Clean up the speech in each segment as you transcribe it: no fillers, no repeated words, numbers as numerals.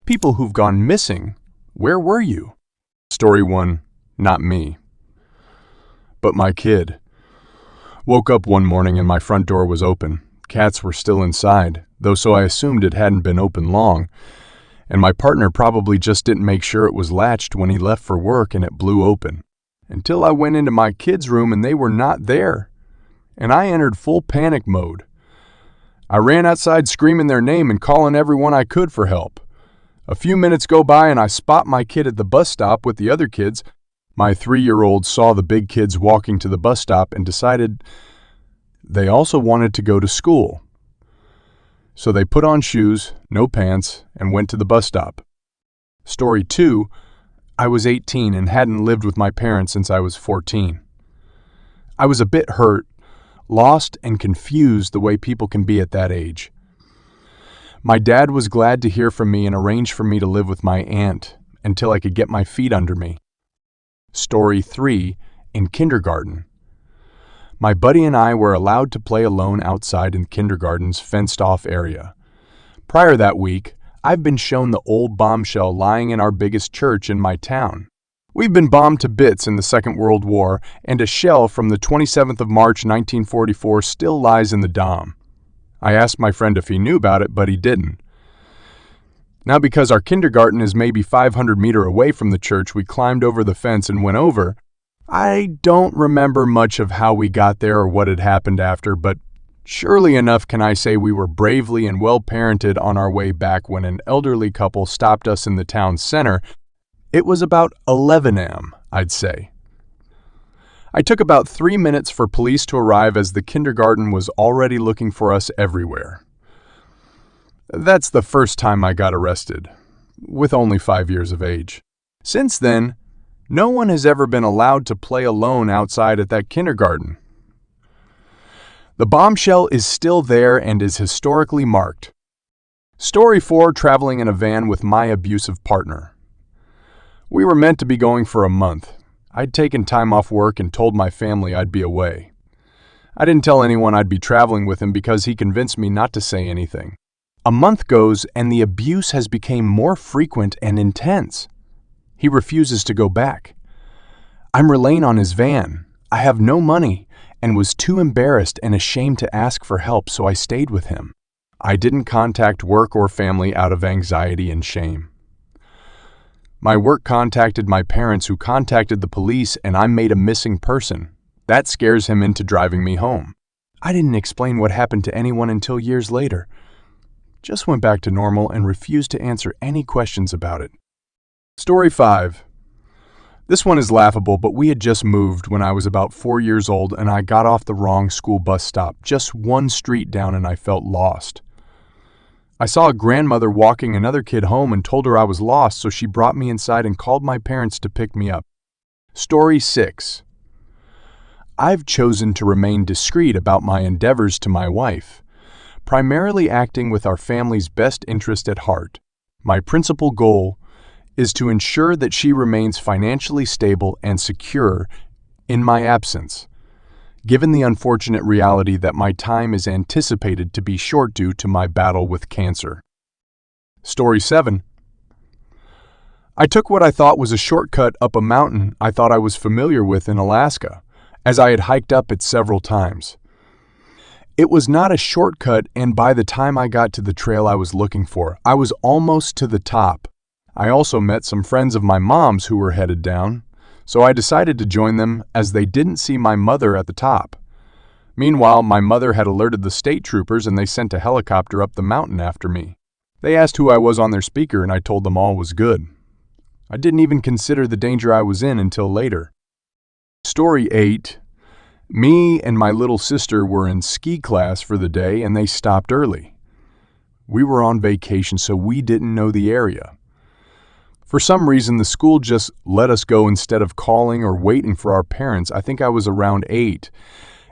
People who've gone missing. Where were you? Story 1. Not me, but my kid. Woke up one morning and my front door was open. Cats were still inside, though, so I assumed it hadn't been open long. And my partner probably just didn't make sure it was latched when he left for work and it blew open. Until I went into my kids' room and they were not there. And I entered full panic mode. I ran outside screaming their name and calling everyone I could for help. A few minutes go by and I spot my kid at the bus stop with the other kids. My 3-year-old saw the big kids walking to the bus stop and decided they also wanted to go to school. So they put on shoes, no pants, and went to the bus stop. Story 2. I was 18 and hadn't lived with my parents since I was 14. I was a bit hurt, lost, and confused the way people can be at that age. My dad was glad to hear from me and arranged for me to live with my aunt until I could get my feet under me. Story 3. In kindergarten. My buddy and I were allowed to play alone outside in kindergarten's fenced-off area. Prior that week, I've been shown the old bombshell lying in our biggest church in my town. We've been bombed to bits in the Second World War, and a shell from the 27th of March 1944 still lies in the dom. I asked my friend if he knew about it, but he didn't. Now, because our kindergarten is maybe 500 meters away from the church, we climbed over the fence and went over. I don't remember much of how we got there or what had happened after, but surely enough can I say we were bravely and well-parented on our way back when an elderly couple stopped us in the town center. It was about 11 a.m., I'd say. I took about 3 minutes for police to arrive as the kindergarten was already looking for us everywhere. That's the first time I got arrested, with only 5 years of age. Since then, no one has ever been allowed to play alone outside at that kindergarten. The bombshell is still there and is historically marked. Story 4. Traveling in a van with my abusive partner. We were meant to be going for a month. I'd taken time off work and told my family I'd be away. I didn't tell anyone I'd be traveling with him because he convinced me not to say anything. A month goes and the abuse has become more frequent and intense. He refuses to go back. I'm relying on his van. I have no money and was too embarrassed and ashamed to ask for help, so I stayed with him. I didn't contact work or family out of anxiety and shame. My work contacted my parents, who contacted the police, and I'm made a missing person. That scares him into driving me home. I didn't explain what happened to anyone until years later. Just went back to normal and refused to answer any questions about it. Story 5. This one is laughable, but we had just moved when I was about 4 years old and I got off the wrong school bus stop, just one street down, and I felt lost. I saw a grandmother walking another kid home and told her I was lost, so she brought me inside and called my parents to pick me up. Story 6. I've chosen to remain discreet about my endeavors to my wife, primarily acting with our family's best interest at heart. My principal goal is to ensure that she remains financially stable and secure in my absence, given the unfortunate reality that my time is anticipated to be short due to my battle with cancer. Story 7. I took what I thought was a shortcut up a mountain I thought I was familiar with in Alaska, as I had hiked up it several times. It was not a shortcut, and by the time I got to the trail I was looking for, I was almost to the top. I also met some friends of my mom's who were headed down, so I decided to join them as they didn't see my mother at the top. Meanwhile, my mother had alerted the state troopers and they sent a helicopter up the mountain after me. They asked who I was on their speaker and I told them all was good. I didn't even consider the danger I was in until later. Story 8. Me and my little sister were in ski class for the day and they stopped early. We were on vacation, so we didn't know the area. For some reason, the school just let us go instead of calling or waiting for our parents. I think I was around 8,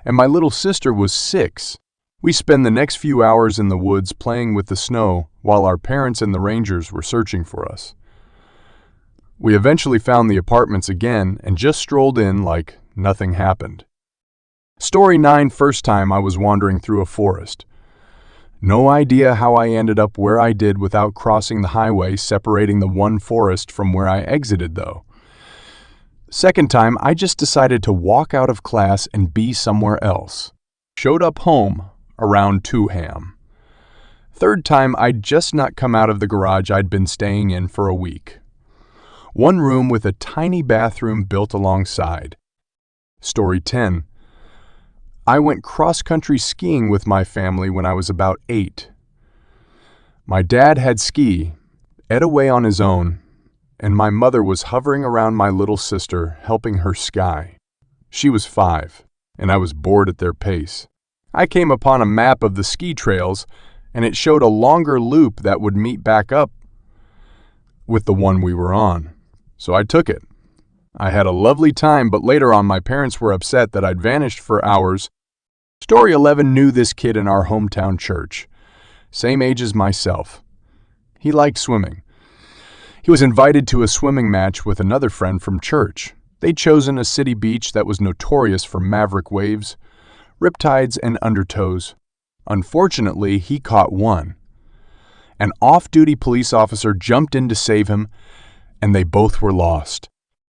and my little sister was 6. We spent the next few hours in the woods playing with the snow while our parents and the rangers were searching for us. We eventually found the apartments again and just strolled in like nothing happened. Story 9. First time I was wandering through a forest. No idea how I ended up where I did without crossing the highway separating the one forest from where I exited, though. Second time, I just decided to walk out of class and be somewhere else. Showed up home around 2 a.m. Third time, I'd just not come out of the garage I'd been staying in for a week. One room with a tiny bathroom built alongside. Story 10. I went cross-country skiing with my family when I was about 8. My dad had ski, Ed away on his own, and my mother was hovering around my little sister, helping her ski. She was 5, and I was bored at their pace. I came upon a map of the ski trails, and it showed a longer loop that would meet back up with the one we were on. So I took it. I had a lovely time, but later on my parents were upset that I'd vanished for hours. Story 11 knew this kid in our hometown church, same age as myself. He liked swimming. He was invited to a swimming match with another friend from church. They'd chosen a city beach that was notorious for maverick waves, riptides, and undertows. Unfortunately, he caught one. An off-duty police officer jumped in to save him, and they both were lost.